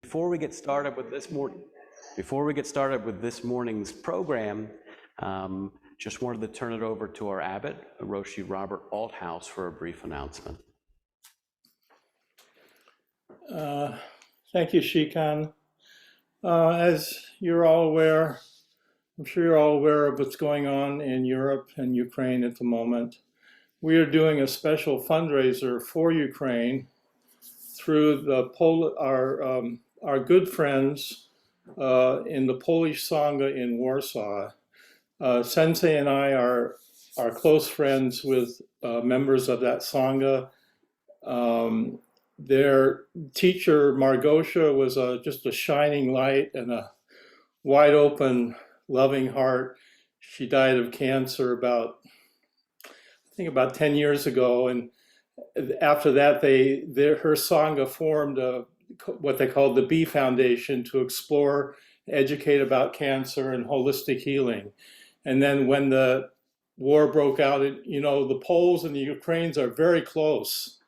Before we get started with this morning's program, just wanted to turn it over to our abbot, Roshi Robert Althouse, for a brief announcement. Thank you, Shikan. As you're all aware, I'm sure you're all aware of what's going on in Europe and Ukraine at the moment. We are doing a special fundraiser for Ukraine through our good friends in the Polish Sangha in Warsaw. Sensei and I are close friends with members of that Sangha. Their teacher, Margosha, was just a shining light and a wide open, loving heart. She died of cancer about 10 years ago. And after that, her Sangha formed what they called the B Foundation to explore, educate about cancer and holistic healing. And then when the war broke out, the Poles and the Ukrainians are very close.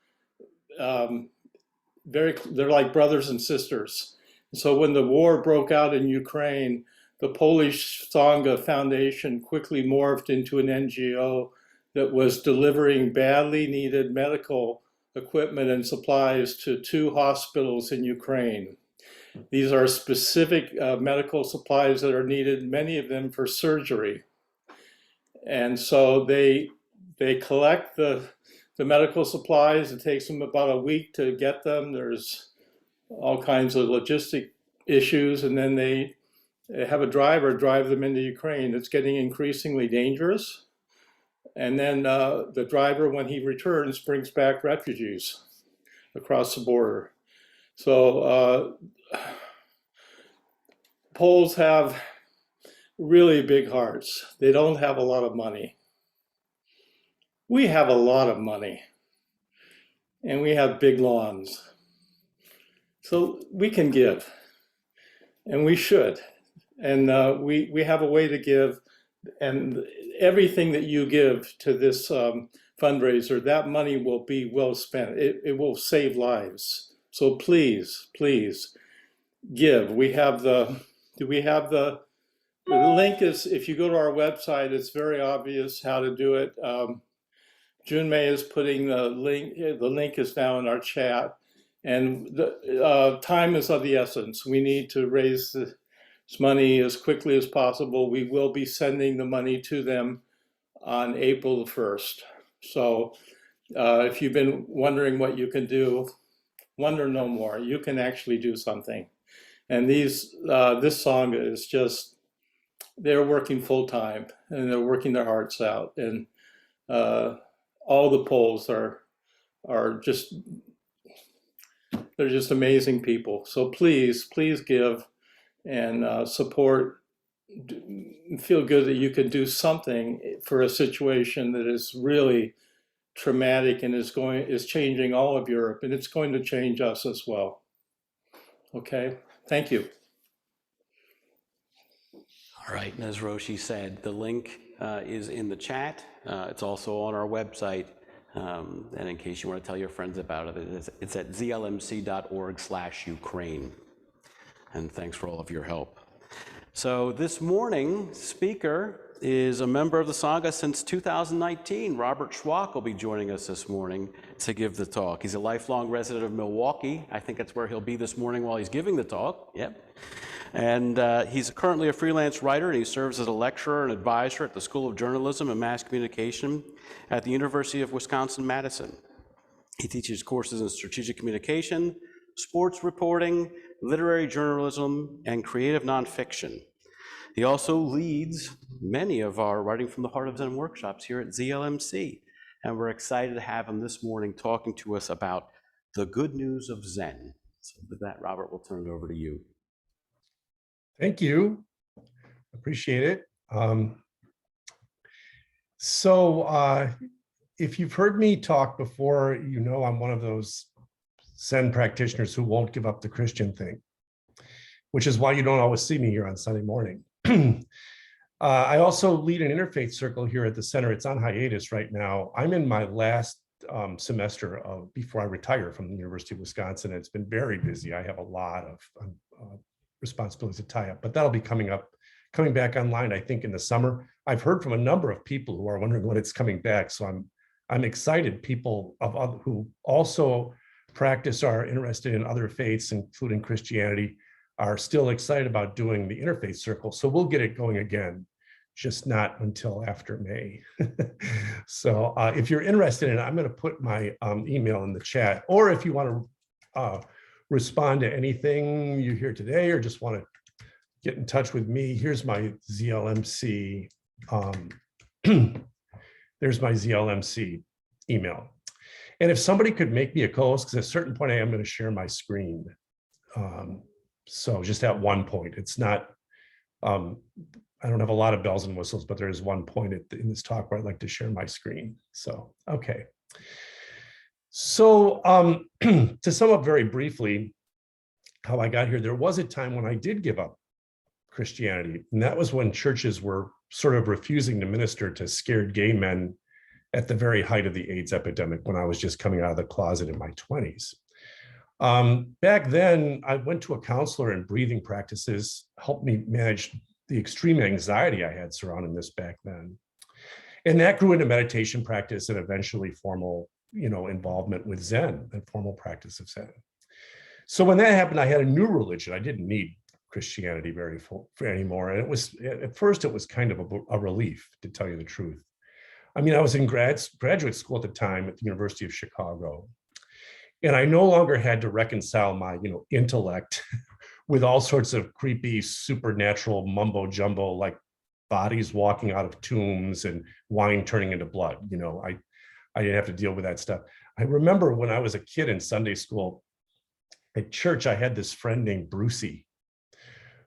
They're like brothers and sisters. So when the war broke out in Ukraine, the Polish Sangha Foundation quickly morphed into an NGO that was delivering badly needed medical equipment and supplies to 2 hospitals in Ukraine. These are specific medical supplies that are needed, many of them for surgery. And so they collect the medical supplies. It takes them about a week to get them. There's all kinds of logistic issues, and then they have a driver drive them into Ukraine. It's getting increasingly dangerous. And then the driver, when he returns, brings back refugees across the border. So Poles have really big hearts. They don't have a lot of money. We have a lot of money, and we have big lawns. So we can give, and we should. And we have a way to give, and everything that you give to this fundraiser, that money will be well spent. It will save lives. So please, please give. The link is, if you go to our website, it's very obvious how to do it. Junmei is putting the link. The link is now in our chat, and the time is of the essence. We need to raise this money as quickly as possible. We will be sending the money to them on April the 1st. So if you've been wondering what you can do, wonder no more. You can actually do something. And this Sangha is just, they're working full time, and they're working their hearts out. And all the Poles are just, they're just amazing people. So please, please give and support. Feel good that you can do something for a situation that is really traumatic and is changing all of Europe, and it's going to change us as well. Okay, thank you. All right, and as Roshi said, the link is in the chat. It's also on our website. And in case you want to tell your friends about it, it's at zlmc.org/Ukraine. And thanks for all of your help. So this morning's speaker is a member of the Sangha since 2019. Robert Schwoch will be joining us this morning to give the talk. He's a lifelong resident of Milwaukee. I think that's where he'll be this morning while he's giving the talk. Yep. And he's currently a freelance writer, and he serves as a lecturer and advisor at the School of Journalism and Mass Communication at the University of Wisconsin-Madison. He teaches courses in strategic communication, sports reporting, literary journalism, and creative nonfiction. He also leads many of our Writing from the Heart of Zen workshops here at ZLMC, and we're excited to have him this morning talking to us about the good news of Zen. So with that, Robert, we'll turn it over to you. Thank you. Appreciate it. So if you've heard me talk before, you know I'm one of those Zen practitioners who won't give up the Christian thing, which is why you don't always see me here on Sunday morning. I also lead an interfaith circle here at the center. It's on hiatus right now. I'm in my last semester before I retire from the University of Wisconsin. It's been very busy. I have a lot of responsibilities to tie up, but that'll be coming back online, I think, in the summer. I've heard from a number of people who are wondering when it's coming back. So I'm excited people who also practice are interested in other faiths, including Christianity, are still excited about doing the interfaith circle. So we'll get it going again, just not until after May. So if you're interested in it, I'm going to put my email in the chat, or if you want to respond to anything you hear today, or just want to get in touch with me, here's my ZLMC. There's my ZLMC email. And if somebody could make me a co-host, because at a certain point I am going to share my screen. So just at one point, it's not, I don't have a lot of bells and whistles, but there is one point in this talk where I'd like to share my screen. So, okay. So to sum up very briefly how I got here, there was a time when I did give up Christianity. And that was when churches were sort of refusing to minister to scared gay men at the very height of the AIDS epidemic, when I was just coming out of the closet in my 20s. Back then, I went to a counselor, and breathing practices helped me manage the extreme anxiety I had surrounding this back then. And that grew into meditation practice and eventually formal, involvement with Zen and formal practice of Zen. So when that happened, I had a new religion. I didn't need Christianity anymore. And at first it was kind of a relief, to tell you the truth. I mean, I was in graduate school at the time at the University of Chicago, and I no longer had to reconcile my, intellect with all sorts of creepy, supernatural mumbo jumbo, like bodies walking out of tombs and wine turning into blood. I didn't have to deal with that stuff. I remember when I was a kid in Sunday school at church, I had this friend named Brucey,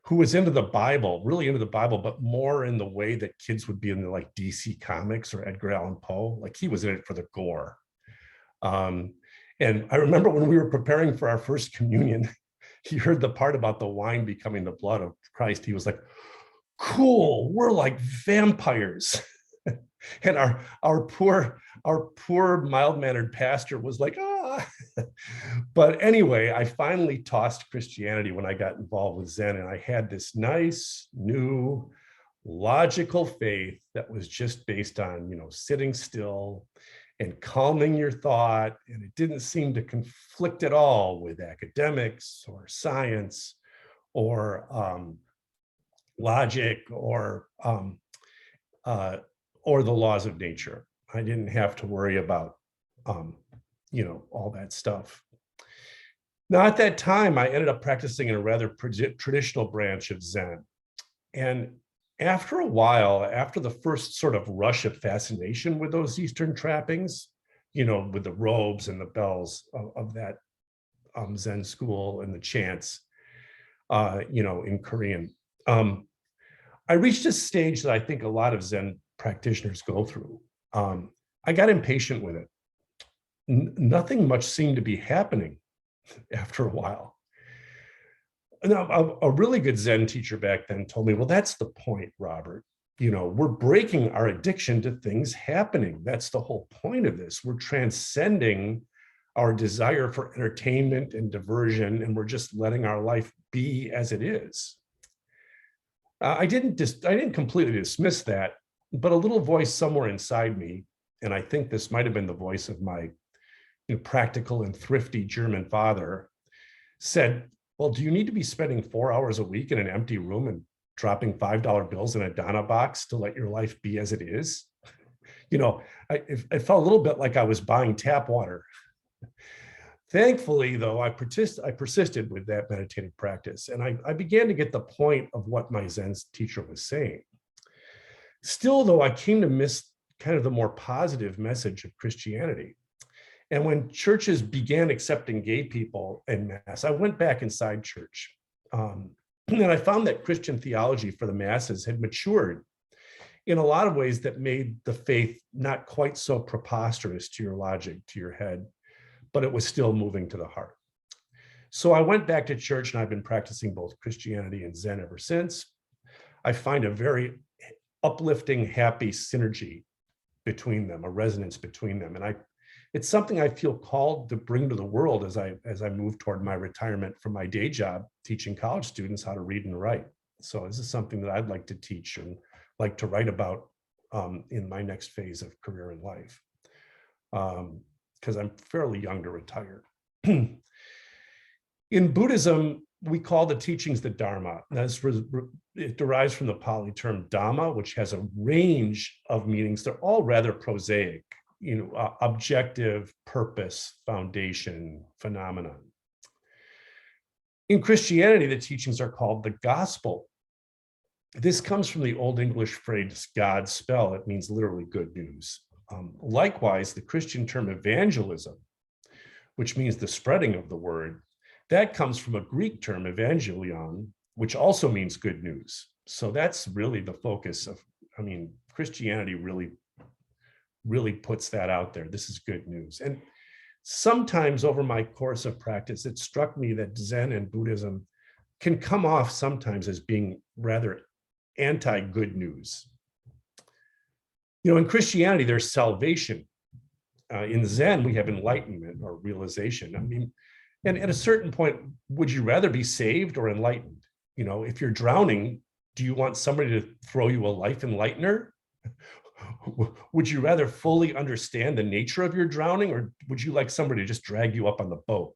who was into the Bible, really into the Bible, but more in the way that kids would be in the like DC Comics or Edgar Allan Poe. Like, he was in it for the gore. And I remember when we were preparing for our first communion, he heard the part about the wine becoming the blood of Christ. He was like, cool, we're like vampires. And our poor mild-mannered pastor was like, ah. But anyway, I finally tossed Christianity when I got involved with Zen, and I had this nice, new, logical faith that was just based on, sitting still and calming your thought. And it didn't seem to conflict at all with academics or science or logic or the laws of nature. I didn't have to worry about, all that stuff. Now, at that time, I ended up practicing in a rather traditional branch of Zen. And after a while, after the first sort of rush of fascination with those Eastern trappings, with the robes and the bells of that Zen school and the chants, in Korean, I reached a stage that I think a lot of Zen practitioners go through. I got impatient with it. Nothing much seemed to be happening after a while. Now, a really good Zen teacher back then told me, well, that's the point, Robert. We're breaking our addiction to things happening. That's the whole point of this. We're transcending our desire for entertainment and diversion, and we're just letting our life be as it is. I didn't completely dismiss that, but a little voice somewhere inside me, and I think this might have been the voice of my practical and thrifty German father, said, well, do you need to be spending 4 hours a week in an empty room and dropping $5 bills in a Donna box to let your life be as it is? It felt a little bit like I was buying tap water. Thankfully, though, I persisted with that meditative practice, and I began to get the point of what my Zen teacher was saying. Still, though, I came to miss kind of the more positive message of Christianity. And when churches began accepting gay people en masse, I went back inside church. And I found that Christian theology for the masses had matured in a lot of ways that made the faith not quite so preposterous to your logic, to your head, but it was still moving to the heart. So I went back to church, and I've been practicing both Christianity and Zen ever since. I find a very uplifting, happy synergy between them, a resonance between them. And I It's something I feel called to bring to the world as I move toward my retirement from my day job, teaching college students how to read and write. So this is something that I'd like to teach and like to write about in my next phase of career in life, because I'm fairly young to retire. In Buddhism, we call the teachings the Dharma. It derives from the Pali term Dhamma, which has a range of meanings. They're all rather prosaic, objective, purpose, foundation, phenomenon. In Christianity, the teachings are called the Gospel. This comes from the Old English phrase God spell. It means literally good news. Likewise, the Christian term evangelism, which means the spreading of the word, that comes from a Greek term evangelion, which also means good news. So that's really the focus of, Christianity really puts that out there. This is good news. And sometimes over my course of practice, it struck me that Zen and Buddhism can come off sometimes as being rather anti-good news. In Christianity, there's salvation. In Zen, we have enlightenment or realization. And at a certain point, would you rather be saved or enlightened? If you're drowning, do you want somebody to throw you a life enlightener? Would you rather fully understand the nature of your drowning, or would you like somebody to just drag you up on the boat?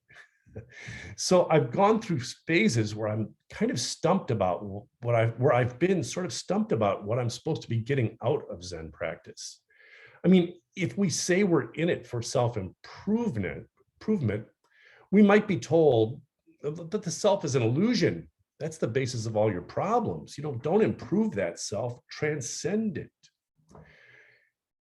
So I've gone through phases where I'm kind of stumped about where I've been sort of stumped about what I'm supposed to be getting out of Zen practice. If we say we're in it for self-improvement, we might be told that the self is an illusion. That's the basis of all your problems. Don't improve that self, transcend it.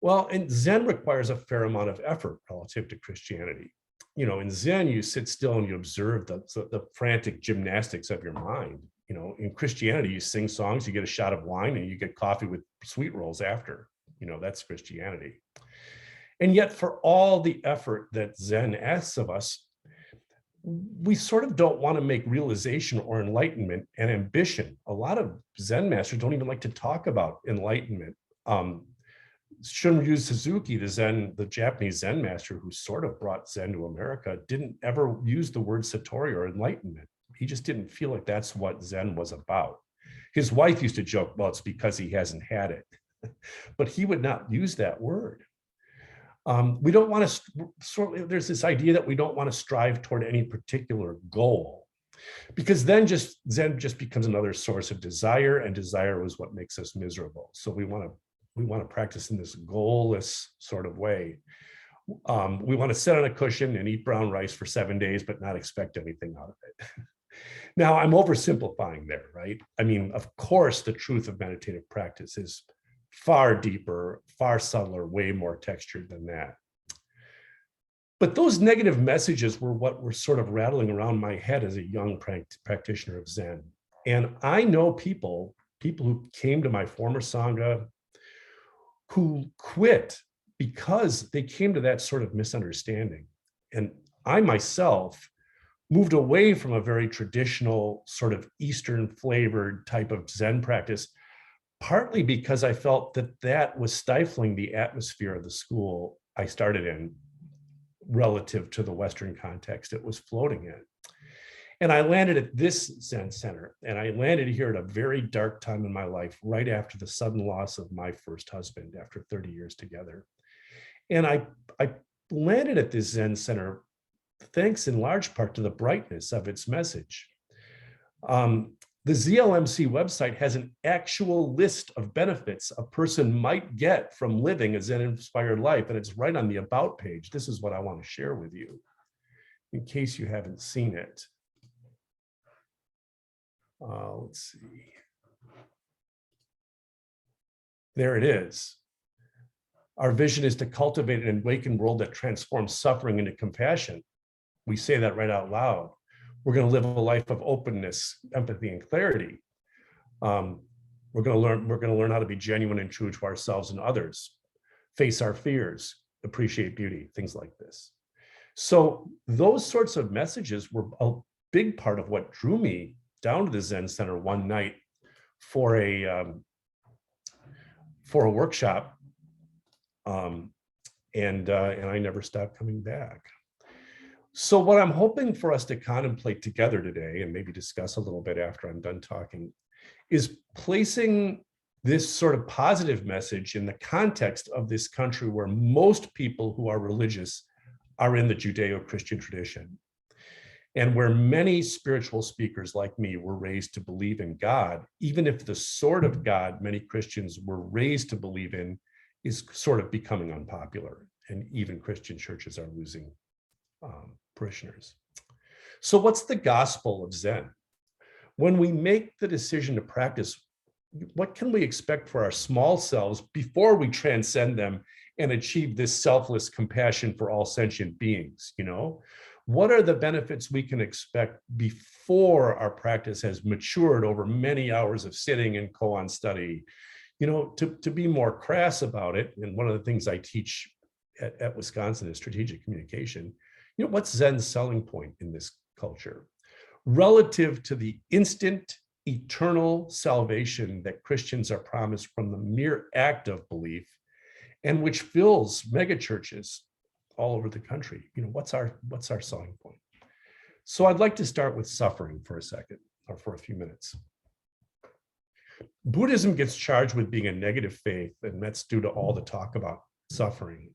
Well, and Zen requires a fair amount of effort relative to Christianity. In Zen, you sit still and you observe the frantic gymnastics of your mind. In Christianity, you sing songs, you get a shot of wine, and you get coffee with sweet rolls after. That's Christianity. And yet, for all the effort that Zen asks of us, we sort of don't want to make realization or enlightenment an ambition. A lot of Zen masters don't even like to talk about enlightenment. Shunryu Suzuki, the Japanese Zen master who sort of brought Zen to America, didn't ever use the word Satori or enlightenment. He just didn't feel like that's what Zen was about. His wife used to joke, well, it's because he hasn't had it. But he would not use that word. We don't want to, there's this idea that we don't want to strive toward any particular goal, because then Zen just becomes another source of desire, and desire is what makes us miserable. So we want to practice in this goalless sort of way. We want to sit on a cushion and eat brown rice for 7 days, but not expect anything out of it. Now, I'm oversimplifying there, right? Of course, the truth of meditative practice is far deeper, far subtler, way more textured than that. But those negative messages were what were sort of rattling around my head as a young practitioner of Zen. And I know people who came to my former Sangha who quit because they came to that sort of misunderstanding. And I myself moved away from a very traditional sort of Eastern flavored type of Zen practice, partly because I felt that was stifling the atmosphere of the school I started in relative to the Western context it was floating in. And I landed at this Zen center, and I landed here at a very dark time in my life, right after the sudden loss of my first husband after 30 years together. And I landed at this Zen center thanks in large part to the brightness of its message. The ZLMC website has an actual list of benefits a person might get from living a Zen-inspired life, and it's right on the About page. This is what I want to share with you, in case you haven't seen it. Let's see. There it is. Our vision is to cultivate an awakened world that transforms suffering into compassion. We say that right out loud. We're going to live a life of openness, empathy, and clarity. We're going to learn how to be genuine and true to ourselves and others, face our fears, appreciate beauty, things like this. So those sorts of messages were a big part of what drew me down to the Zen Center one night for a workshop and I never stopped coming back. So what I'm hoping for us to contemplate together today, and maybe discuss a little bit after I'm done talking, is placing this sort of positive message in the context of this country where most people who are religious are in the Judeo-Christian tradition, and where many spiritual speakers like me were raised to believe in God, even if the sort of God many Christians were raised to believe in is sort of becoming unpopular, and even Christian churches are losing parishioners. So what's the gospel of Zen? When we make the decision to practice, what can we expect for our small selves before we transcend them and achieve this selfless compassion for all sentient beings? What are the benefits we can expect before our practice has matured over many hours of sitting and koan study? To be more crass about it, and one of the things I teach at Wisconsin is strategic communication. What's Zen's selling point in this culture relative to the instant eternal salvation that Christians are promised from the mere act of belief, and which fills megachurches all over the country? What's our selling point? So I'd like to start with suffering for a second, or for a few minutes. Buddhism gets charged with being a negative faith, and that's due to all the talk about suffering.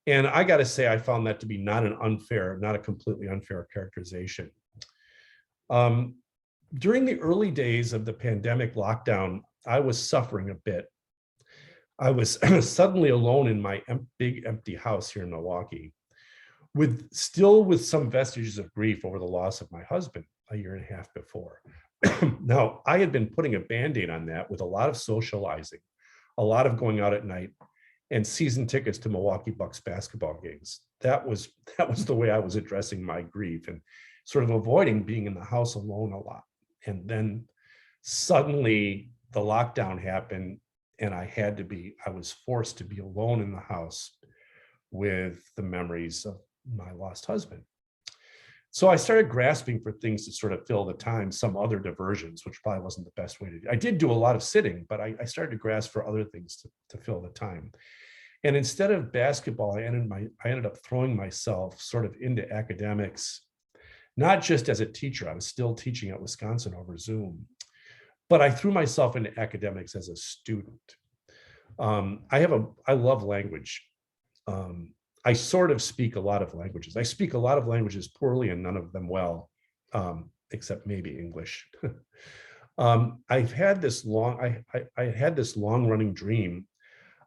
And I got to say, I found that to be not a completely unfair characterization. During the early days of the pandemic lockdown, I was suffering a bit. I was suddenly alone in my big empty house here in Milwaukee, with some vestiges of grief over the loss of my husband a year and a half before. Now, I had been putting a Band-Aid on that with a lot of socializing, a lot of going out at night, and season tickets to Milwaukee Bucks basketball games. That was the way I was addressing my grief, and sort of avoiding being in the house alone a lot. And then suddenly the lockdown happened, and I was forced to be alone in the house with the memories of my lost husband. So I started grasping for things to sort of fill the time, some other diversions, which probably wasn't the best way to do. I did do a lot of sitting, but I started to grasp for other things to fill the time. And instead of basketball, I ended up throwing myself sort of into academics, not just as a teacher. I was still teaching at Wisconsin over Zoom, but I threw myself into academics as a student. I love language. I sort of speak a lot of languages. I speak a lot of languages poorly and none of them well, except maybe English. I had this long running dream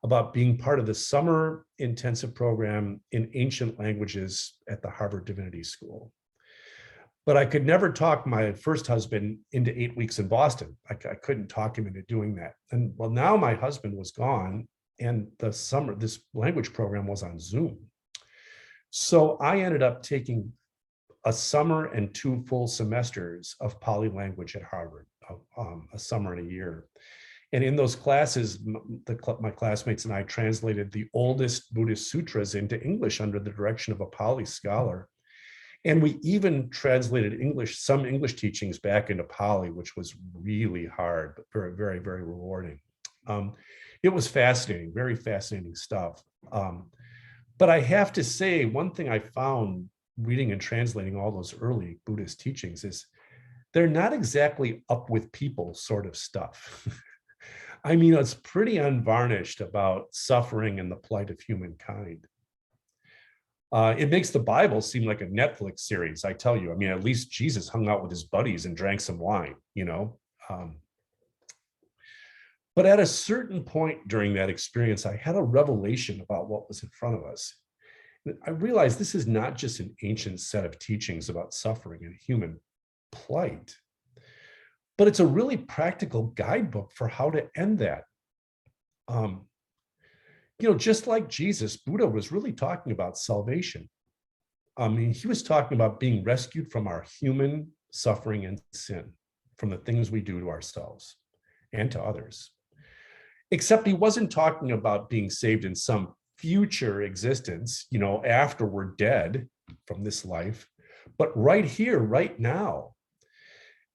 about being part of the summer intensive program in ancient languages at the Harvard Divinity School. But I could never talk my first husband into 8 weeks in Boston. I couldn't talk him into doing that. And well, now my husband was gone, and this language program was on Zoom. So I ended up taking a summer and 2 full semesters of Pali language at Harvard, a summer and a year. And in those classes, my classmates and I translated the oldest Buddhist sutras into English under the direction of a Pali scholar. And we even translated some English teachings back into Pali, which was really hard, but very, very, very rewarding. It was fascinating, very fascinating stuff. But I have to say, one thing I found reading and translating all those early Buddhist teachings is they're not exactly up with people sort of stuff. I mean, it's pretty unvarnished about suffering and the plight of humankind. It makes the Bible seem like a Netflix series, I tell you. I mean, at least Jesus hung out with his buddies and drank some wine, But at a certain point during that experience, I had a revelation about what was in front of us. I realized this is not just an ancient set of teachings about suffering and human plight, but it's a really practical guidebook for how to end that. Just like Jesus, Buddha was really talking about salvation. I mean, he was talking about being rescued from our human suffering and sin, from the things we do to ourselves and to others. Except he wasn't talking about being saved in some future existence, after we're dead from this life, but right here, right now.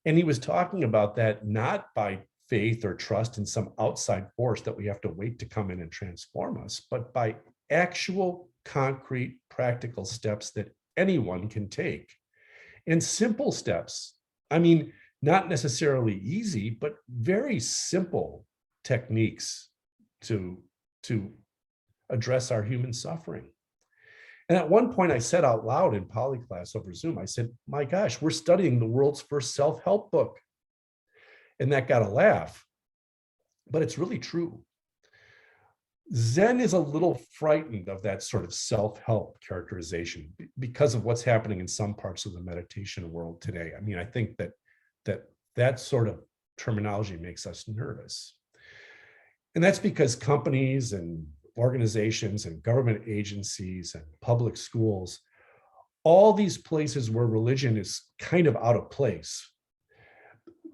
And he was talking about that not by faith or trust in some outside force that we have to wait to come in and transform us, but by actual, concrete, practical steps that anyone can take. And simple steps. I mean, not necessarily easy, but very simple techniques to address our human suffering. And at one point I said out loud in poly class over Zoom, I said, my gosh, we're studying the world's first self-help book. And that got a laugh, but it's really true. Zen is a little frightened of that sort of self-help characterization because of what's happening in some parts of the meditation world today. I mean, I think that sort of terminology makes us nervous. And that's because companies and organizations and government agencies and public schools, all these places where religion is kind of out of place,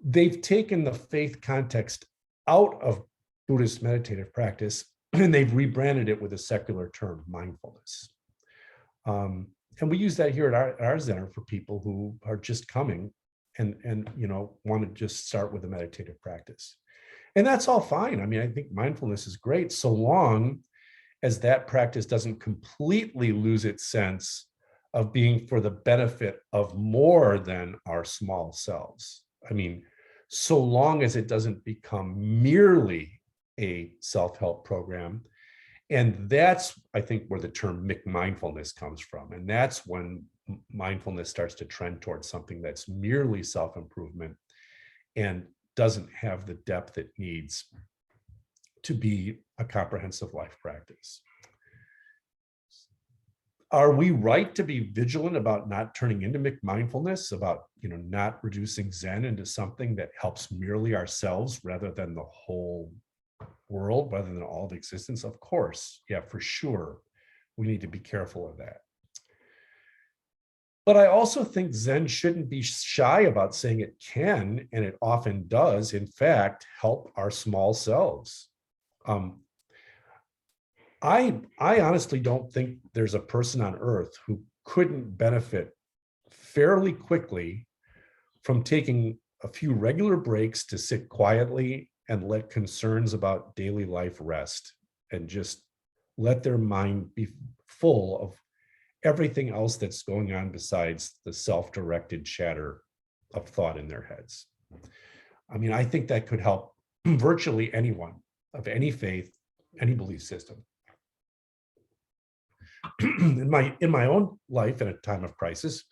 they've taken the faith context out of Buddhist meditative practice and they've rebranded it with a secular term, mindfulness. And we use that here at our center for people who are just coming and want to just start with a meditative practice. And that's all fine. I mean, I think mindfulness is great so long as that practice doesn't completely lose its sense of being for the benefit of more than our small selves. I mean, so long as it doesn't become merely a self-help program. And that's, I think, where the term mindfulness comes from. And that's when mindfulness starts to trend towards something that's merely self-improvement and doesn't have the depth it needs to be a comprehensive life practice. Are we right to be vigilant about not turning into mindfulness, about not reducing Zen into something that helps merely ourselves rather than the whole world, rather than all of existence? Of course, yeah, for sure. We need to be careful of that. But I also think Zen shouldn't be shy about saying it can, and it often does, in fact, help our small selves. I honestly don't think there's a person on earth who couldn't benefit fairly quickly from taking a few regular breaks to sit quietly and let concerns about daily life rest and just let their mind be full of everything else that's going on besides the self-directed chatter of thought in their heads. I mean, I think that could help virtually anyone of any faith, any belief system. In my own life in a time of crisis,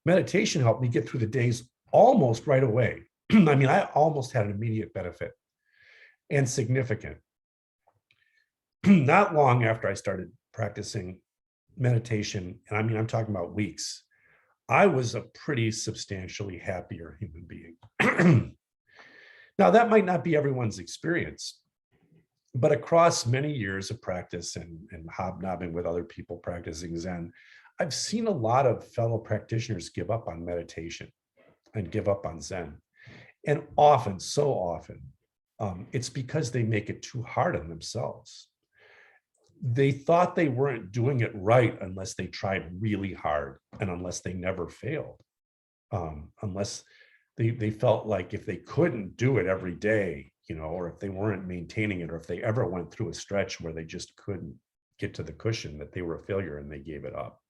meditation helped me get through the days almost right away. I mean, I almost had an immediate benefit and significant. Not long after I started practicing meditation, and I mean, I'm talking about weeks, I was a pretty substantially happier human being. Now, that might not be everyone's experience, but across many years of practice and hobnobbing with other people practicing Zen, I've seen a lot of fellow practitioners give up on meditation and give up on Zen. And often, so often, it's because they make it too hard on themselves. They thought they weren't doing it right unless they tried really hard and unless they never failed. Unless they felt like if they couldn't do it every day, or if they weren't maintaining it, or if they ever went through a stretch where they just couldn't get to the cushion, that they were a failure and they gave it up.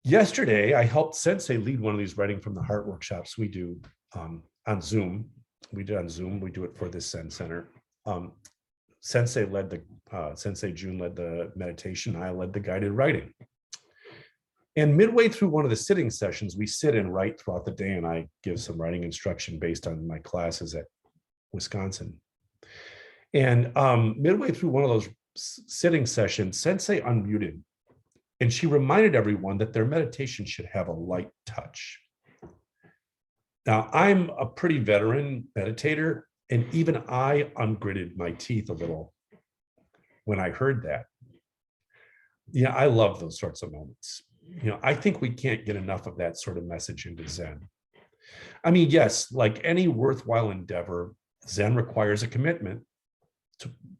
Yesterday, I helped Sensei lead one of these writing from the heart workshops we do on Zoom. We did on Zoom. We do it for this Zen Center. Sensei Jun led the meditation. I led the guided writing. And midway through one of the sitting sessions, we sit and write throughout the day, and I give some writing instruction based on my classes at Wisconsin. And midway through one of those sitting sessions, Sensei unmuted, and she reminded everyone that their meditation should have a light touch. Now, I'm a pretty veteran meditator, and even I ungritted my teeth a little when I heard that. Yeah, I love those sorts of moments. I think we can't get enough of that sort of message into Zen. I mean, yes, like any worthwhile endeavor, Zen requires a commitment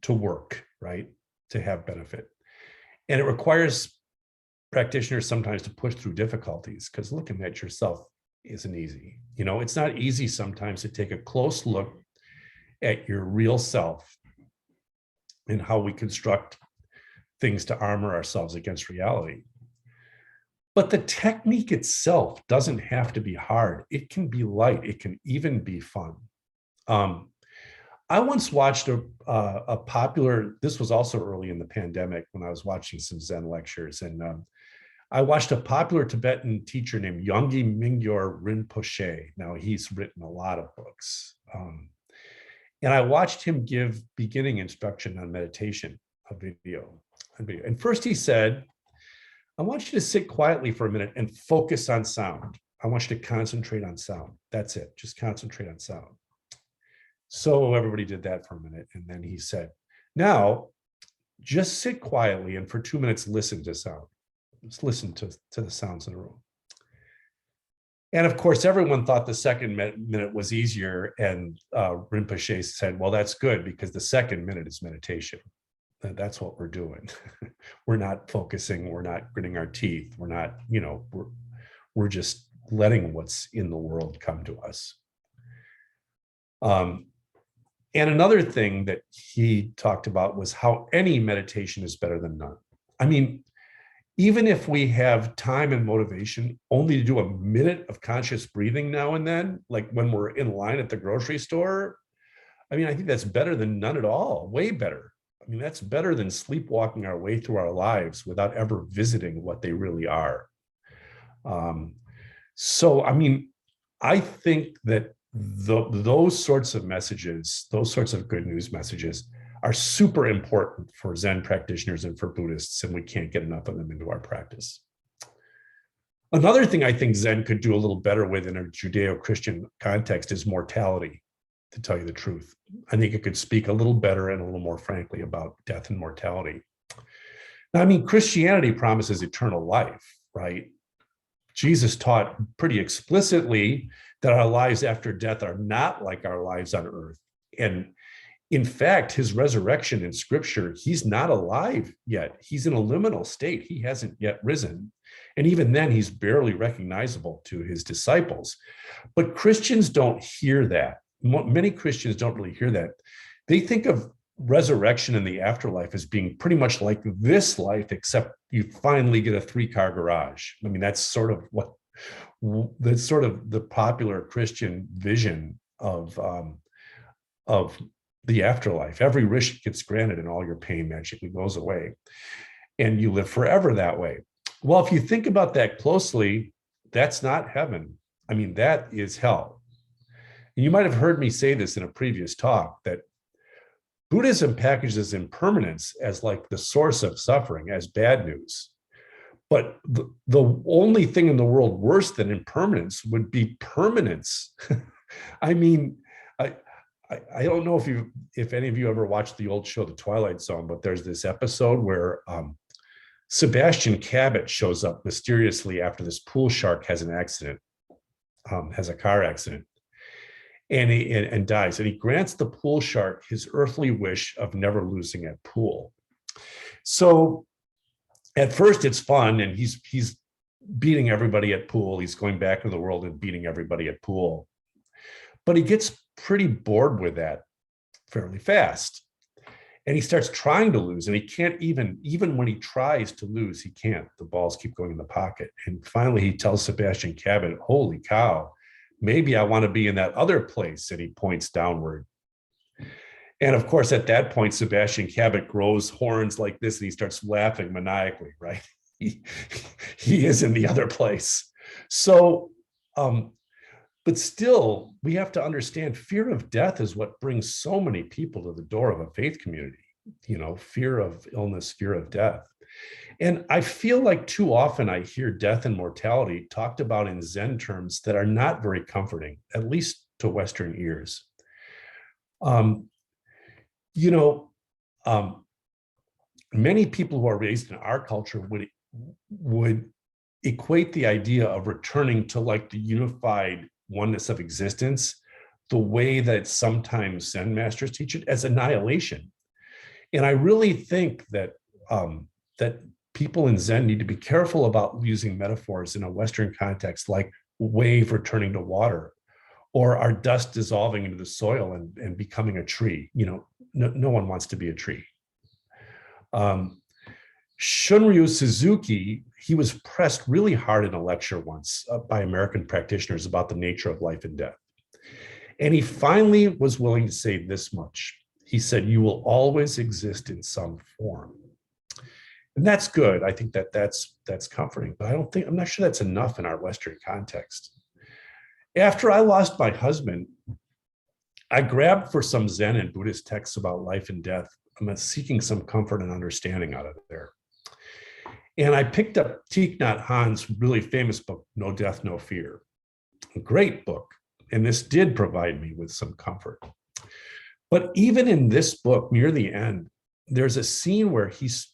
to work, right? To have benefit. And it requires practitioners sometimes to push through difficulties, because looking at yourself isn't easy. It's not easy sometimes to take a close look at your real self and how we construct things to armor ourselves against reality. But the technique itself doesn't have to be hard. It can be light. It can even be fun. I once watched a popular, this was also early in the pandemic when I was watching some Zen lectures, and I watched a popular Tibetan teacher named Yongey Mingyur Rinpoche. Now, he's written a lot of books. And I watched him give beginning instruction on meditation, a video. And first he said, I want you to sit quietly for a minute and focus on sound. I want you to concentrate on sound. That's it. Just concentrate on sound. So everybody did that for a minute. And then he said, now just sit quietly and for 2 minutes, listen to sound. Just listen to the sounds in the room. And of course, everyone thought the second minute was easier. And Rinpoche said, well, that's good because the second minute is meditation. That's what we're doing. We're not focusing. We're not gritting our teeth. We're not, we're just letting what's in the world come to us. And another thing that he talked about was how any meditation is better than none. I mean, even if we have time and motivation only to do a minute of conscious breathing now and then, like when we're in line at the grocery store, I mean, I think that's better than none at all, way better. I mean, that's better than sleepwalking our way through our lives without ever visiting what they really are. So, I mean, I think that those sorts of messages, those sorts of good news messages are super important for Zen practitioners and for Buddhists, and we can't get enough of them into our practice. Another thing I think Zen could do a little better with in a Judeo-Christian context is mortality, to tell you the truth. I think it could speak a little better and a little more frankly about death and mortality. Now, I mean, Christianity promises eternal life, right? Jesus taught pretty explicitly that our lives after death are not like our lives on earth. And in fact, his resurrection in scripture, he's not alive yet. He's in a liminal state. He hasn't yet risen. And even then, he's barely recognizable to his disciples. But Christians don't hear that. Many Christians don't really hear that. They think of resurrection in the afterlife as being pretty much like this life, except you finally get a 3-car garage. I mean, that's sort of the popular Christian vision of the afterlife. Every wish gets granted and all your pain magically goes away. And you live forever that way. Well, if you think about that closely, that's not heaven. I mean, that is hell. And you might have heard me say this in a previous talk, that Buddhism packages impermanence as like the source of suffering, as bad news. But the only thing in the world worse than impermanence would be permanence. I mean, I don't know if any of you ever watched the old show, The Twilight Zone, but there's this episode where Sebastian Cabot shows up mysteriously after this pool shark has an accident, has a car accident, and dies. And he grants the pool shark his earthly wish of never losing at pool. So at first it's fun, and he's beating everybody at pool. He's going back into the world and beating everybody at pool. But he gets pretty bored with that fairly fast. And he starts trying to lose, and he can't even when he tries to lose, he can't. The balls keep going in the pocket. And finally he tells Sebastian Cabot, holy cow, maybe I want to be in that other place. And he points downward. And of course, at that point, Sebastian Cabot grows horns like this, and he starts laughing maniacally, right? He is in the other place. So, but still, we have to understand fear of death is what brings so many people to the door of a faith community, fear of illness, fear of death. And I feel like too often I hear death and mortality talked about in Zen terms that are not very comforting, at least to Western ears. Many people who are raised in our culture would equate the idea of returning to like the unified oneness of existence, the way that sometimes Zen masters teach it, as annihilation. And I really think that that people in Zen need to be careful about using metaphors in a Western context, like wave returning to water, or our dust dissolving into the soil and becoming a tree. No one wants to be a tree. Shunryu Suzuki, he was pressed really hard in a lecture once by American practitioners about the nature of life and death. And he finally was willing to say this much. He said, "You will always exist in some form." And that's good. I think that's comforting, but I'm not sure that's enough in our Western context. After I lost my husband, I grabbed for some Zen and Buddhist texts about life and death. I'm seeking some comfort and understanding out of there. And I picked up Thich Nhat Hanh's really famous book, No Death, No Fear. A great book. And this did provide me with some comfort. But even in this book, near the end, there's a scene where he's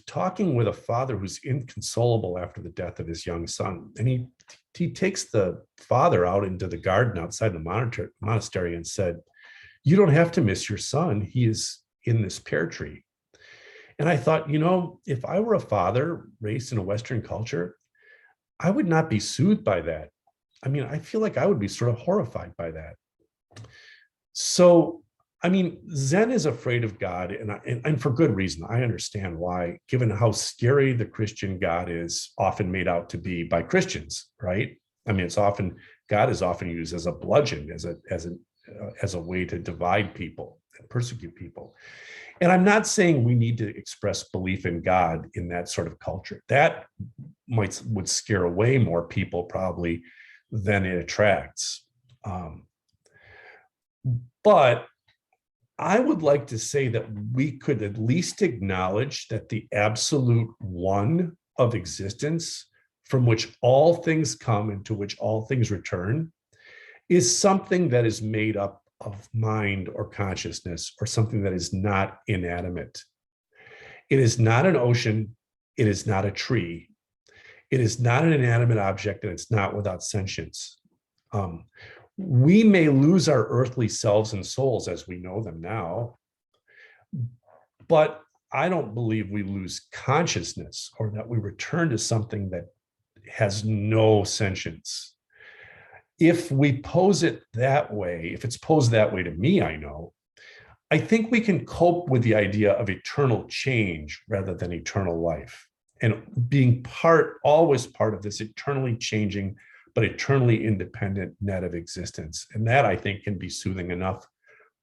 talking with a father who's inconsolable after the death of his young son. And he takes the father out into the garden outside the monastery and said, "You don't have to miss your son. He is in this pear tree." And I thought, if I were a father raised in a Western culture, I would not be soothed by that. I mean, I feel like I would be sort of horrified by that. So, Zen is afraid of God, and for good reason. I understand why, given how scary the Christian God is often made out to be by Christians, right? God is often used as a bludgeon, as a way to divide people and persecute people. And I'm not saying we need to express belief in God in that sort of culture. That would scare away more people probably than it attracts. But I would like to say that we could at least acknowledge that the absolute one of existence, from which all things come and to which all things return, is something that is made up of mind or consciousness, or something that is not inanimate. It is not an ocean. It is not a tree. It is not an inanimate object, and it's not without sentience. We may lose our earthly selves and souls as we know them now, but I don't believe we lose consciousness or that we return to something that has no sentience. If we pose it that way, if it's posed that way to me, I think we can cope with the idea of eternal change rather than eternal life, and being always part of this eternally changing but eternally independent net of existence. And that, I think, can be soothing enough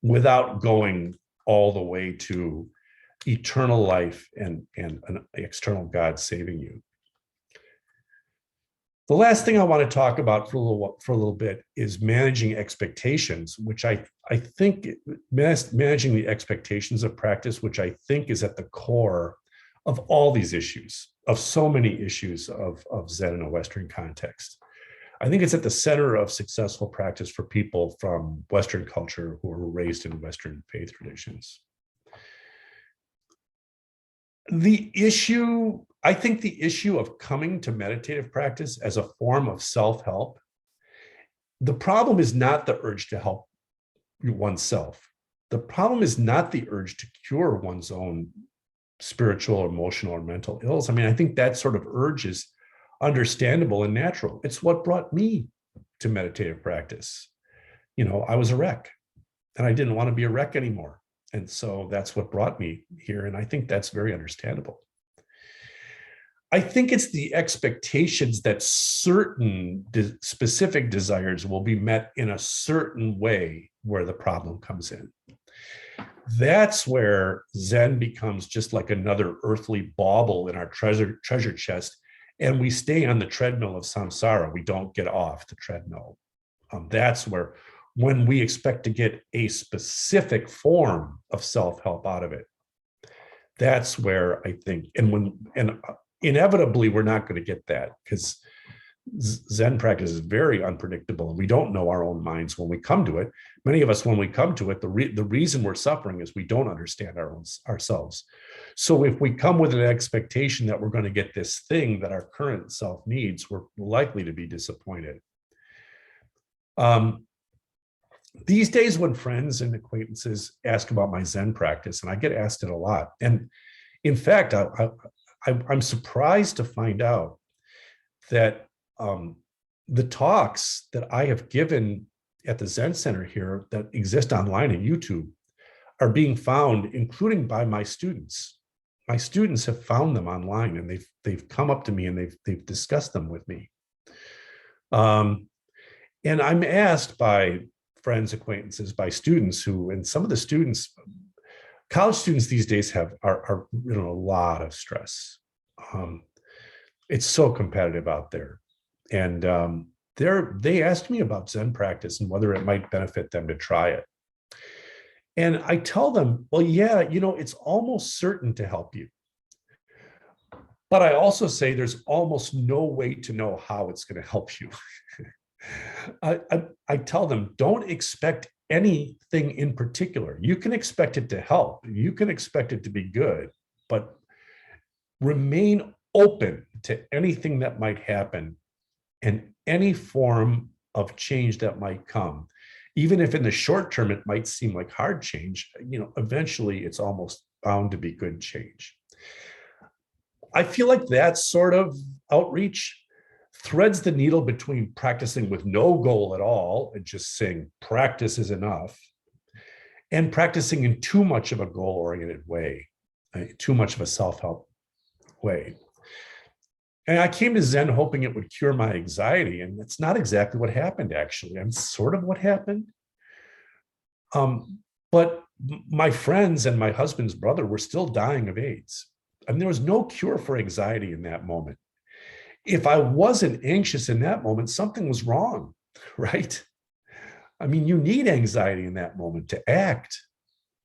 without going all the way to eternal life and an external God saving you. The last thing I want to talk about for a little bit is managing expectations, which I think managing the expectations of practice, which I think is at the core of all these issues, of so many issues of Zen in a Western context. I think it's at the center of successful practice for people from Western culture who were raised in Western faith traditions. I think the issue of coming to meditative practice as a form of self-help, the problem is not the urge to help oneself. The problem is not the urge to cure one's own spiritual, emotional, or mental ills. I think that sort of urge is understandable and natural. It's what brought me to meditative practice. I was a wreck and I didn't want to be a wreck anymore. And so that's what brought me here. And I think that's very understandable. I think it's the expectations that certain specific desires will be met in a certain way where the problem comes in. That's where Zen becomes just like another earthly bauble in our treasure chest, and we stay on the treadmill of samsara. We don't get off the treadmill. That's where, when we expect to get a specific form of self-help out of it, that's where I think, and inevitably we're not going to get that, because Zen practice is very unpredictable, and we don't know our own minds when we come to it. Many of us, when we come to it, the reason we're suffering is we don't understand ourselves. So if we come with an expectation that we're going to get this thing that our current self needs, we're likely to be disappointed. These days, when friends and acquaintances ask about my Zen practice, and I get asked it a lot, and in fact, I'm surprised to find out that the talks that I have given at the Zen Center here that exist online on YouTube are being found, including by my students. my students have found them online, and they've come up to me and they've discussed them with me. And I'm asked by friends, acquaintances, by students who, and some of the students, college students these days are a lot of stress. It's so competitive out there, and they asked me about Zen practice and whether it might benefit them to try it. And I tell them, well, yeah, it's almost certain to help you. But I also say there's almost no way to know how it's going to help you. I tell them, don't expect anything in particular. You can expect it to help. You can expect it to be good, but remain open to anything that might happen and any form of change that might come. Even if in the short term, it might seem like hard change, eventually it's almost bound to be good change. I feel like that sort of outreach threads the needle between practicing with no goal at all and just saying practice is enough, and practicing in too much of a goal-oriented way, too much of a self-help way. And I came to Zen hoping it would cure my anxiety, and that's not exactly what happened, actually. I'm sort of what happened. But my friends and my husband's brother were still dying of AIDS. I mean, there was no cure for anxiety in that moment. If I wasn't anxious in that moment, something was wrong, right? I mean, you need anxiety in that moment to act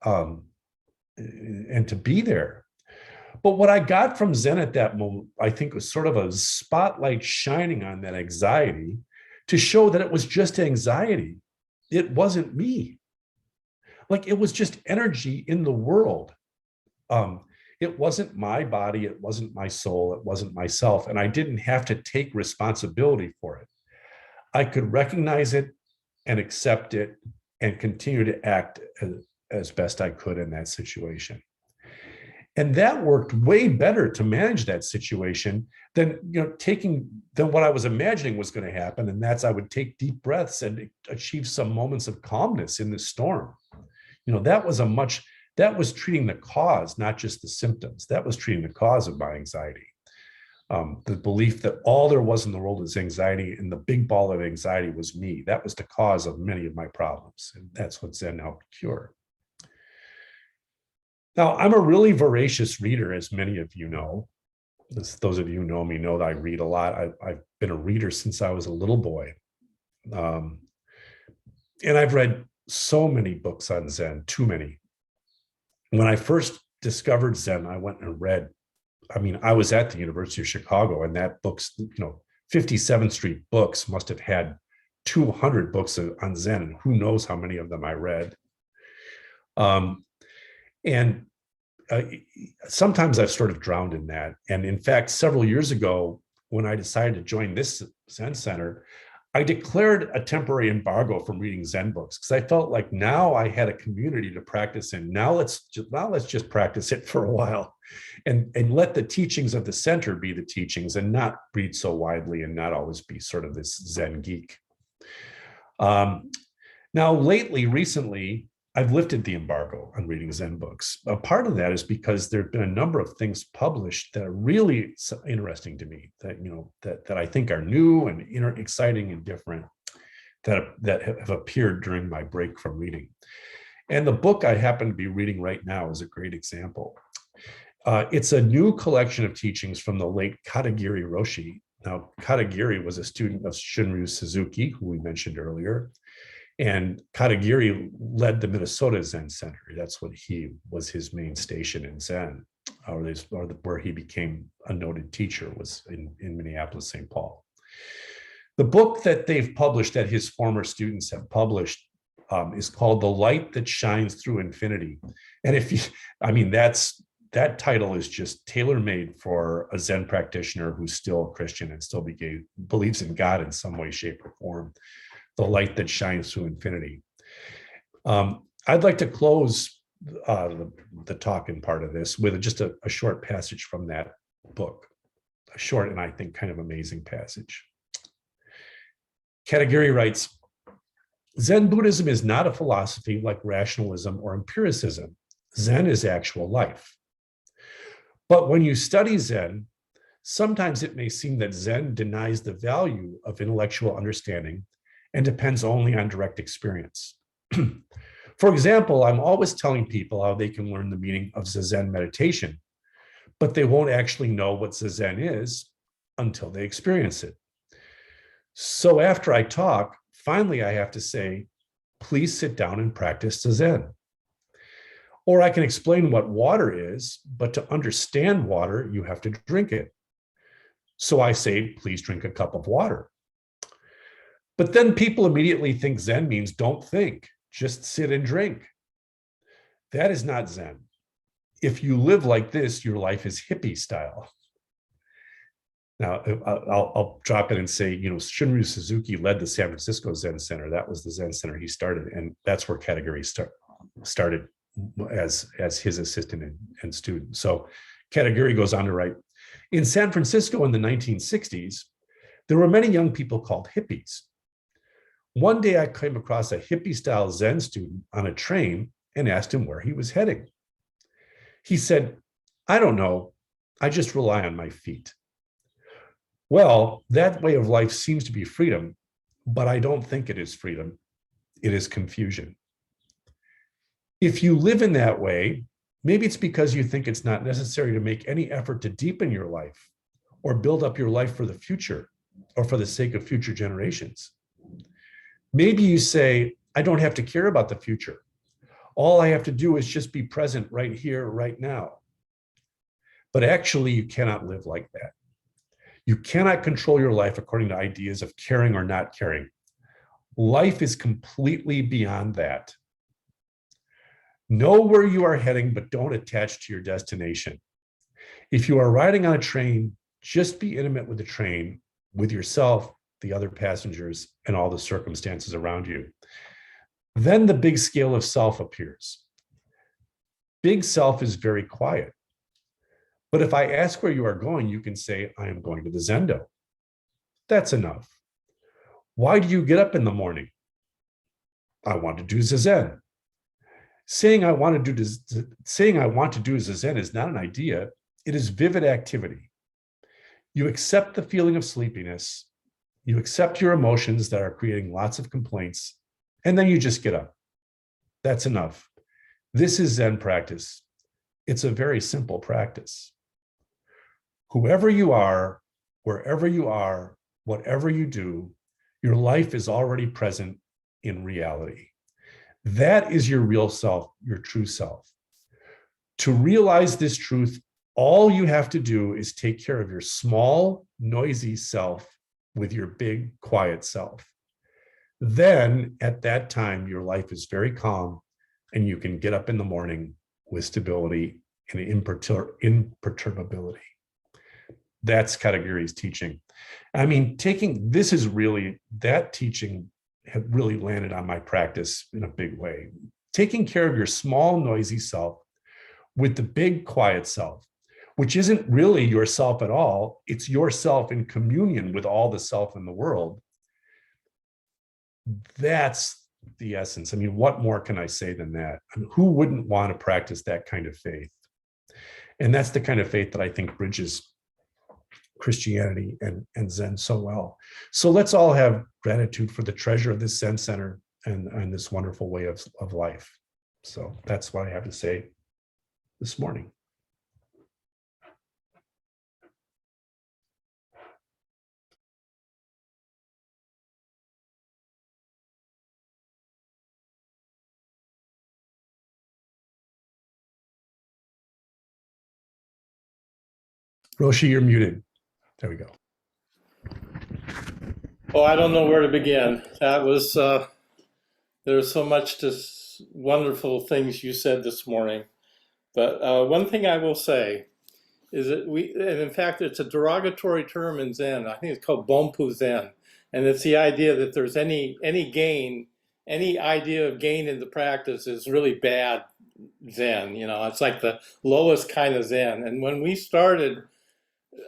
and to be there. But what I got from Zen at that moment, I think, was sort of a spotlight shining on that anxiety to show that it was just anxiety. It wasn't me. Like, it was just energy in the world. It wasn't my body. It wasn't my soul. It wasn't myself. And I didn't have to take responsibility for it. I could recognize it and accept it and continue to act as best I could in that situation. And that worked way better to manage that situation than than what I was imagining was going to happen. And that's, I would take deep breaths and achieve some moments of calmness in the storm. That was treating the cause, not just the symptoms. That was treating the cause of my anxiety. The belief that all there was in the world is anxiety, and the big ball of anxiety was me. That was the cause of many of my problems. And that's what Zen helped cure. Now, I'm a really voracious reader, as many of you know. Those of you who know me know that I read a lot. I've been a reader since I was a little boy. And I've read so many books on Zen, too many. When I first discovered Zen, I went and read. I was at the University of Chicago, and that books, 57th Street Books must have had 200 books on Zen, and who knows how many of them I read. And sometimes I've sort of drowned in that. And in fact, several years ago, when I decided to join this Zen Center, I declared a temporary embargo from reading Zen books, because I felt like now I had a community to practice in. Now let's just practice it for a while, and let the teachings of the center be the teachings, and not read so widely, and not always be sort of this Zen geek. Now, recently, I've lifted the embargo on reading Zen books. A part of that is because there have been a number of things published that are really interesting to me, that I think are new and exciting and different, that have appeared during my break from reading. And the book I happen to be reading right now is a great example. It's a new collection of teachings from the late Katagiri Roshi. Now, Katagiri was a student of Shunryu Suzuki, who we mentioned earlier. And Katagiri led the Minnesota Zen Center. That's what was his main station in Zen, where he became a noted teacher, was in Minneapolis, St. Paul. The book that they've published, that his former students have published, is called The Light That Shines Through Infinity. And that title is just tailor-made for a Zen practitioner who's still a Christian and still believes in God in some way, shape, or form. The Light That Shines Through Infinity. I'd like to close the talking part of this with just a short passage from that book, a short and I think kind of amazing passage. Katagiri writes, Zen Buddhism is not a philosophy like rationalism or empiricism. Zen is actual life. But when you study Zen, sometimes it may seem that Zen denies the value of intellectual understanding and depends only on direct experience. For example, I'm always telling people how they can learn the meaning of Zazen meditation, but they won't actually know what Zazen is until they experience it. So after I talk, finally I have to say, please sit down and practice Zazen. Or I can explain what water is, but to understand water, you have to drink it. So I say, please drink a cup of water. But then people immediately think Zen means don't think, just sit and drink. That is not Zen. If you live like this, your life is hippie style. Now, I'll drop in and say, Shunryu Suzuki led the San Francisco Zen Center. That was the Zen Center he started, and that's where Katagiri started as his assistant and student. So Katagiri goes on to write, in San Francisco in the 1960s, there were many young people called hippies. One day I came across a hippie-style Zen student on a train and asked him where he was heading. He said, I don't know, I just rely on my feet. Well, that way of life seems to be freedom, but I don't think it is freedom. It is confusion. If you live in that way, maybe it's because you think it's not necessary to make any effort to deepen your life or build up your life for the future or for the sake of future generations. Maybe you say, I don't have to care about the future. All I have to do is just be present right here, right now. But actually, you cannot live like that. You cannot control your life according to ideas of caring or not caring. Life is completely beyond that. Know where you are heading, but don't attach to your destination. If you are riding on a train, just be intimate with the train, with yourself, the other passengers, and all the circumstances around you. Then the big scale of self appears. Big self is very quiet. But if I ask where you are going, you can say, I am going to the Zendo. That's enough. Why do you get up in the morning? I want to do Zazen. Saying I want to do Zazen is not an idea. It is vivid activity. You accept the feeling of sleepiness. You accept your emotions that are creating lots of complaints, and then you just get up. That's enough. This is Zen practice. It's a very simple practice. Whoever you are, wherever you are, whatever you do, your life is already present in reality. That is your real self, your true self. To realize this truth, all you have to do is take care of your small, noisy self with your big, quiet self. Then at that time, your life is very calm and you can get up in the morning with stability and imperturbability. That's Katagiri's teaching. I mean, that teaching had really landed on my practice in a big way. Taking care of your small, noisy self with the big, quiet self, which isn't really yourself at all. It's yourself in communion with all the self in the world. That's the essence. I mean, what more can I say than that? I mean, who wouldn't want to practice that kind of faith? And that's the kind of faith that I think bridges Christianity and Zen so well. So let's all have gratitude for the treasure of this Zen center and this wonderful way of life. So that's what I have to say this morning. Roshi, you're muted. There we go. Oh, I don't know where to begin. That was, there's so much wonderful things you said this morning. But one thing I will say is that and in fact, it's a derogatory term in Zen. I think it's called Bonpu Zen. And it's the idea that there's any gain, any idea of gain in the practice is really bad Zen. It's like the lowest kind of Zen. And when we started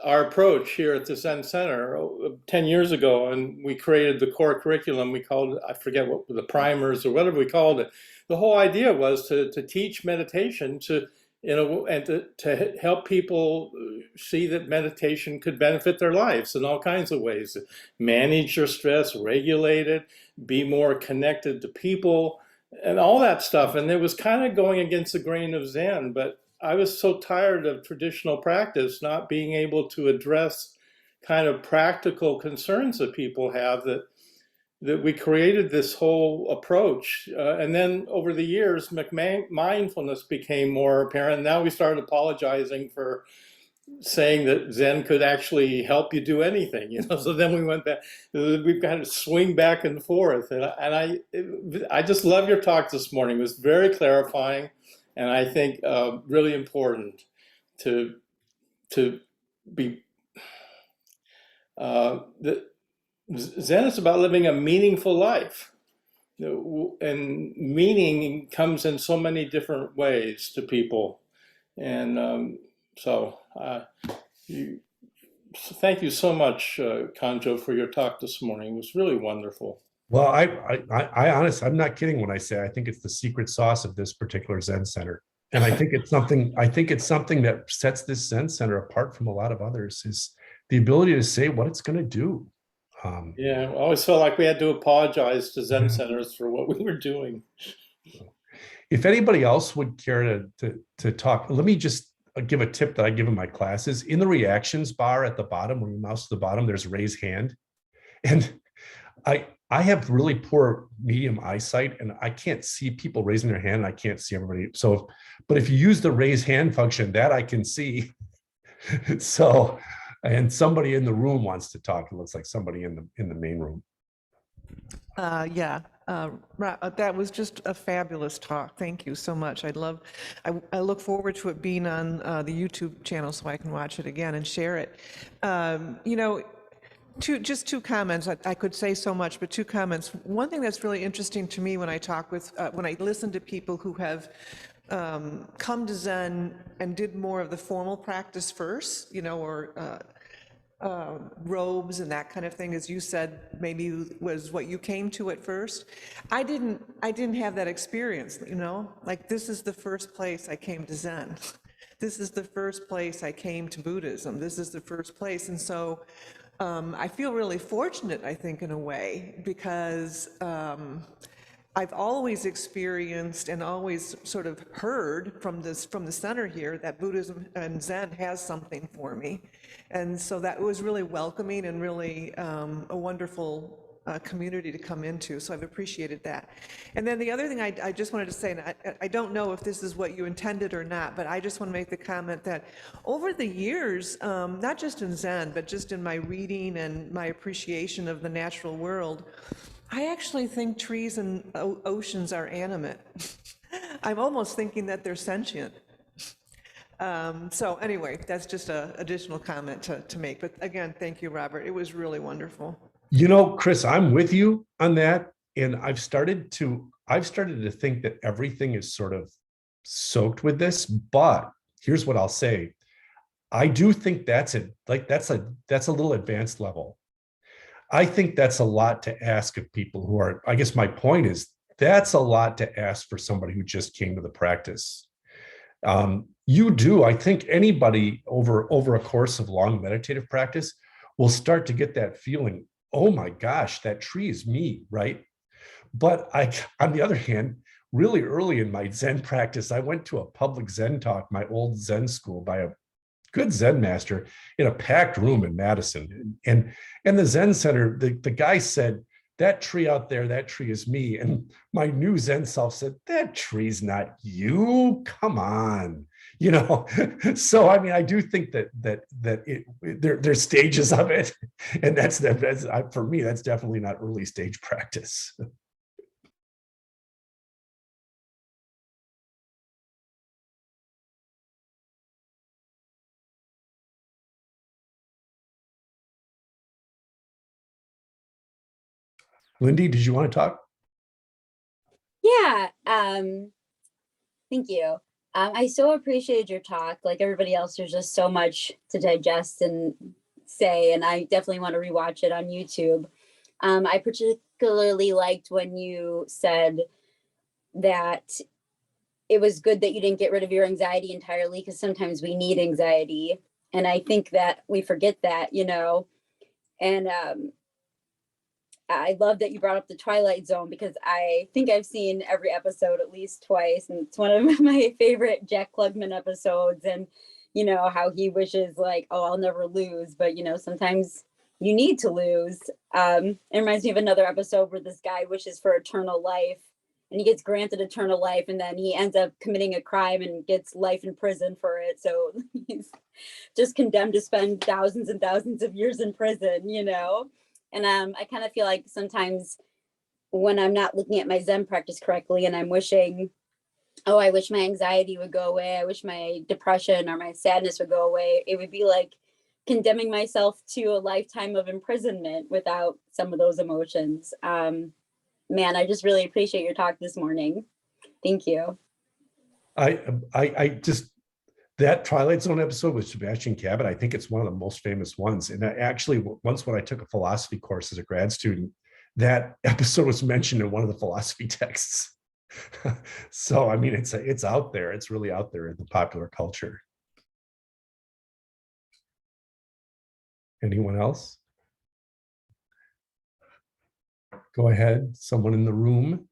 our approach here at the Zen Center 10 years ago, and we created the core curriculum, we called it, I forget what, the primers or whatever we called it. The whole idea was to teach meditation to and to help people see that meditation could benefit their lives in all kinds of ways. Manage your stress, regulate it, be more connected to people, and all that stuff. And it was kind of going against the grain of Zen, but I was so tired of traditional practice not being able to address kind of practical concerns that people have, that we created this whole approach. And then over the years, mindfulness became more apparent. Now we started apologizing for saying that Zen could actually help you do anything, So then we went back, we've got to swing back and forth. I just love your talk this morning. It was very clarifying, and I think really important to be, Zen is about living a meaningful life. And meaning comes in so many different ways to people. And thank you so much, Kanjo, for your talk this morning. It was really wonderful. Well, I honestly, I'm not kidding when I say I think it's the secret sauce of this particular Zen center. And I think it's something that sets this Zen center apart from a lot of others, is the ability to say what it's going to do. Yeah, I always felt like we had to apologize to Zen centers for what we were doing. If anybody else would care to talk, let me just give a tip that I give in my classes. In the reactions bar at the bottom, when you mouse to the bottom, there's raise hand. And I have really poor medium eyesight, and I can't see people raising their hand. I can't see everybody. But if you use the raise hand function, that I can see. So, and somebody in the room wants to talk. It looks like somebody in the main room. That was just a fabulous talk. Thank you so much. I look forward to it being on the YouTube channel so I can watch it again and share it. Two comments. I could say so much, but two comments. One thing that's really interesting to me when I when I listen to people who have come to Zen and did more of the formal practice first, or robes and that kind of thing, as you said, maybe was what you came to at first. I didn't have that experience, like this is the first place I came to Zen. This is the first place I came to Buddhism. This is the first place. And so I feel really fortunate, I think, in a way, because I've always experienced and always sort of heard from the center here that Buddhism and Zen has something for me. And so that was really welcoming and really a wonderful community to come into. So I've appreciated that. And then the other thing I just wanted to say, and I don't know if this is what you intended or not, but I just want to make the comment that over the years, not just in Zen, but just in my reading and my appreciation of the natural world, I actually think trees and oceans are animate. I'm almost thinking that they're sentient. So anyway, that's just an additional comment to make. But again, thank you, Robert. It was really wonderful. Chris, I'm with you on that. And I've started to think that everything is sort of soaked with this. But here's what I'll say. I do think that's a little advanced level. I think that's a lot to ask of people who are, I guess my point is, that's a lot to ask for somebody who just came to the practice. I think anybody over a course of long meditative practice will start to get that feeling, oh my gosh, that tree is me, right? But on the other hand, really early in my Zen practice, I went to a public Zen talk, my old Zen school, by a good Zen master in a packed room in Madison. And the Zen center, the guy said, that tree out there, that tree is me. And my new Zen self said, that tree's not you. Come on. So I mean, I do think that there's stages of it. And for me, that's definitely not early stage practice. Lindy, did you want to talk? Yeah, thank you. I so appreciated your talk. Like everybody else, there's just so much to digest and say, and I definitely want to rewatch it on YouTube. I particularly liked when you said that it was good that you didn't get rid of your anxiety entirely, because sometimes we need anxiety. And I think that we forget that, and I love that you brought up the Twilight Zone, because I think I've seen every episode at least twice. And it's one of my favorite Jack Klugman episodes. And, how he wishes like, oh, I'll never lose. But, sometimes you need to lose. It reminds me of another episode where this guy wishes for eternal life, and he gets granted eternal life, and then he ends up committing a crime and gets life in prison for it. So he's just condemned to spend thousands and thousands of years in prison, And I kind of feel like sometimes when I'm not looking at my Zen practice correctly and I'm wishing, oh, I wish my anxiety would go away, I wish my depression or my sadness would go away, it would be like condemning myself to a lifetime of imprisonment without some of those emotions. Man, I just really appreciate your talk this morning. Thank you. I just, that Twilight Zone episode with Sebastian Cabot, I think it's one of the most famous ones. And actually, once when I took a philosophy course as a grad student, that episode was mentioned in one of the philosophy texts. So, I mean, it's out there. It's really out there in the popular culture. Anyone else? Go ahead, someone in the room.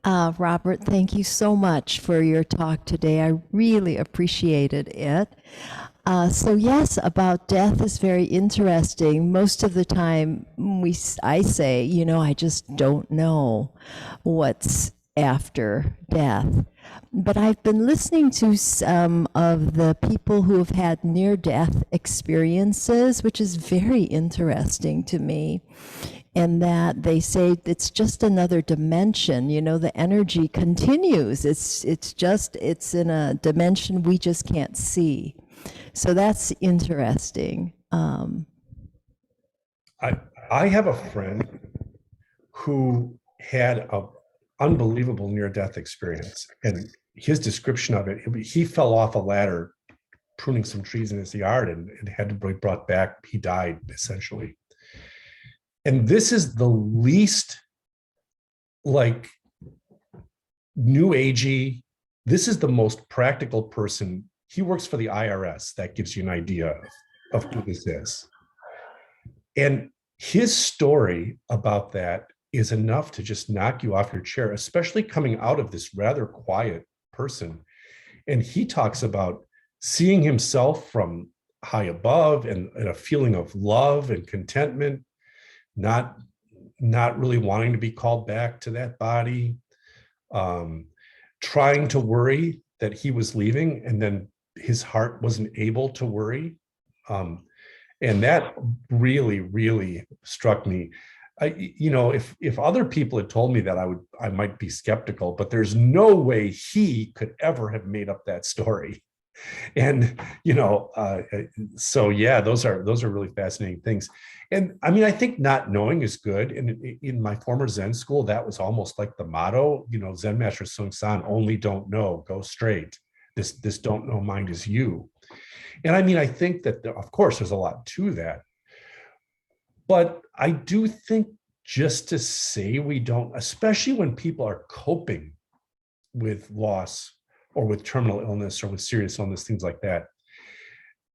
Robert, thank you so much for your talk today. I really appreciated it. So yes, about death is very interesting. Most of the time I say, I just don't know what's after death. But I've been listening to some of the people who have had near-death experiences, which is very interesting to me. And that they say it's just another dimension, the energy continues. It's in a dimension we just can't see. So that's interesting. I have a friend who had an unbelievable near-death experience, and his description of it, he fell off a ladder pruning some trees in his yard and had to be brought back. He died, essentially. And this is the least like new agey. This is the most practical person. He works for the IRS. That gives you an idea of who this is. And his story about that is enough to just knock you off your chair, especially coming out of this rather quiet person. And he talks about seeing himself from high above and a feeling of love and contentment, not really wanting to be called back to that body, trying to worry that he was leaving, and then his heart wasn't able to worry. And that really, really struck me. If other people had told me that, I might be skeptical, but there's no way he could ever have made up that story. And so yeah, those are really fascinating things. And I mean, I think not knowing is good. And in my former Zen school, that was almost like the motto. Zen Master Sung San, only don't know, go straight. This don't know mind is you. And I mean, I think that of course there's a lot to that, but I do think just to say we don't, especially when people are coping with loss or with terminal illness or with serious illness, things like that.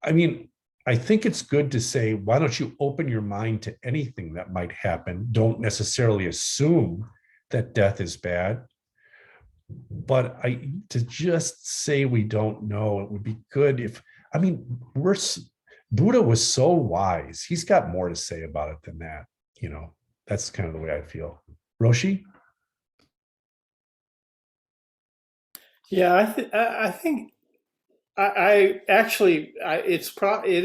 I mean, I think it's good to say, why don't you open your mind to anything that might happen? Don't necessarily assume that death is bad. But to just say we don't know, it would be good if, Buddha was so wise. He's got more to say about it than that. That's kind of the way I feel. Roshi? Yeah, I think it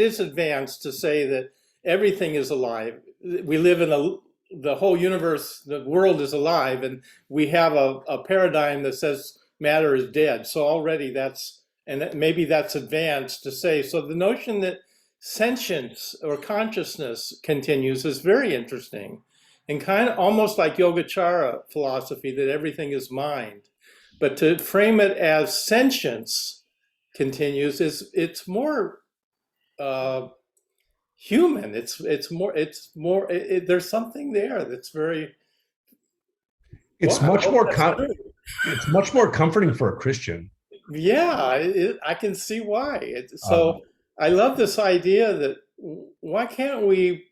is advanced to say that everything is alive. We live in the whole universe, the world is alive, and we have a paradigm that says matter is dead. So already maybe that's advanced to say. So the notion that sentience or consciousness continues is very interesting, and kind of almost like Yogacara philosophy, that everything is mind. But to frame it as sentience continues it's more human. It's more. There's something there that's very. It's much more. it's much more comforting for a Christian. Yeah, I can see why. Um, So I love this idea that why can't we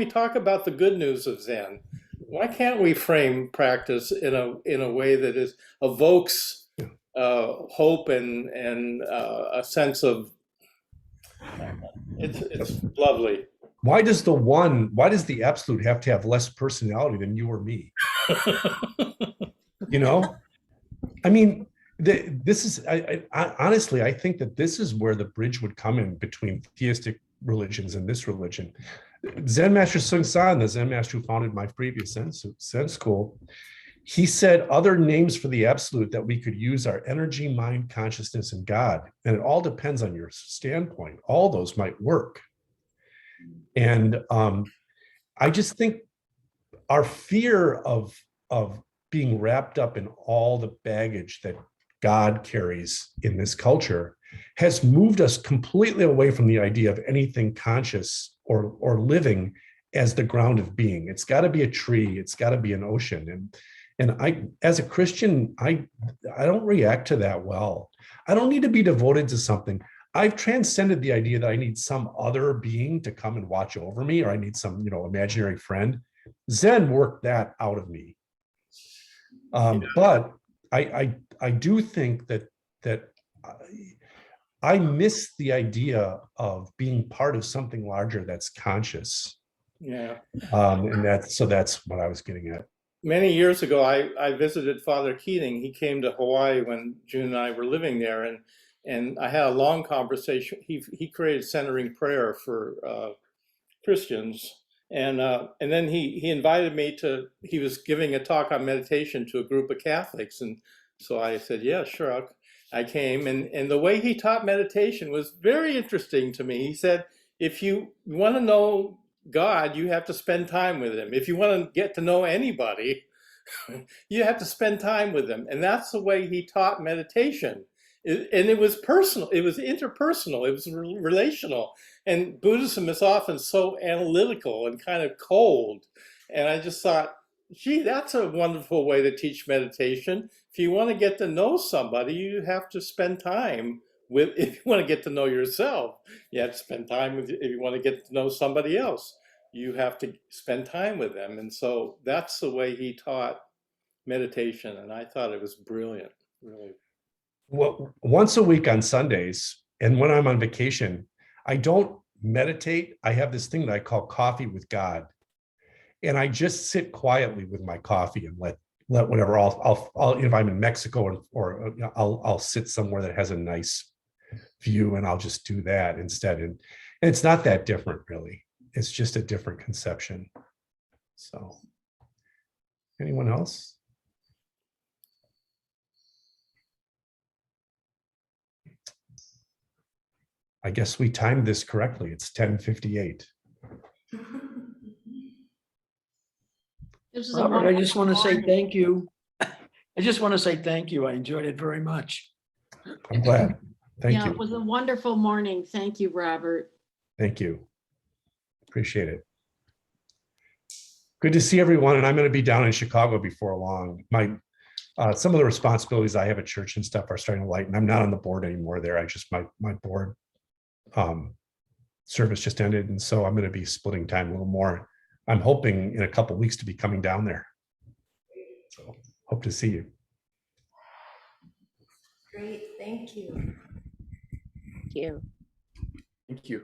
talk about the good news of Zen? Why can't we frame practice in a way that evokes hope and a sense of it's lovely. why does the absolute have to have less personality than you or me? You know, I mean, this is honestly, I think that this is where the bridge would come in between theistic religions and this religion. Zen Master Sung San, the Zen master who founded my previous Zen school, he said other names for the absolute that we could use are energy, mind, consciousness, and God. And it all depends on your standpoint. All those might work. And I just think our fear of being wrapped up in all the baggage that God carries in this culture has moved us completely away from the idea of anything conscious or living as the ground of being. It's got to be a tree. It's got to be an ocean. And I, as a Christian, I don't react to that well. I don't need to be devoted to something. I've transcended the idea that I need some other being to come and watch over me, or I need some, imaginary friend. Zen worked that out of me. But I do think that I miss the idea of being part of something larger that's conscious. Yeah. And that's what I was getting at. Many years ago, I visited Father Keating. He came to Hawaii when June and I were living there, and I had a long conversation. He created centering prayer for Christians, and then he invited me to. He was giving a talk on meditation to a group of Catholics, and so I said, yeah, sure. I came, and the way he taught meditation was very interesting to me. He said, if you want to know God, you have to spend time with him. If you want to get to know anybody, you have to spend time with them. And that's the way he taught meditation. And it was personal, it was interpersonal, it was relational. And Buddhism is often so analytical and kind of cold. And I just thought, gee, that's a wonderful way to teach meditation. If you want to get to know somebody, you have to spend time with, if you want to get to know yourself, you have to spend time with, if you want to get to know somebody else, you have to spend time with them. And so that's the way he taught meditation. And I thought it was brilliant, really. Well, once a week on Sundays, and when I'm on vacation, I don't meditate. I have this thing that I call coffee with God. And I just sit quietly with my coffee and let whatever I'll if I'm in Mexico or I'll sit somewhere that has a nice view and I'll just do that instead. And it's not that different, really. It's just a different conception. So, anyone else? I guess we timed this correctly. It's 10:58. This is a Robert, I just want to wonderful say morning. thank you. I just want to say thank you. I enjoyed it very much. I'm glad. Thank Yeah, you. it was a wonderful morning. Thank you, Robert. Thank you. Appreciate it. Good to see everyone. And I'm going to be down in Chicago before long. Some of the responsibilities I have at church and stuff are starting to lighten. I'm not on the board anymore there. I just, my board service just ended. And so I'm going to be splitting time a little more. I'm hoping in a couple of weeks to be coming down there. So hope to see you. Great, thank you. Thank you. Thank you.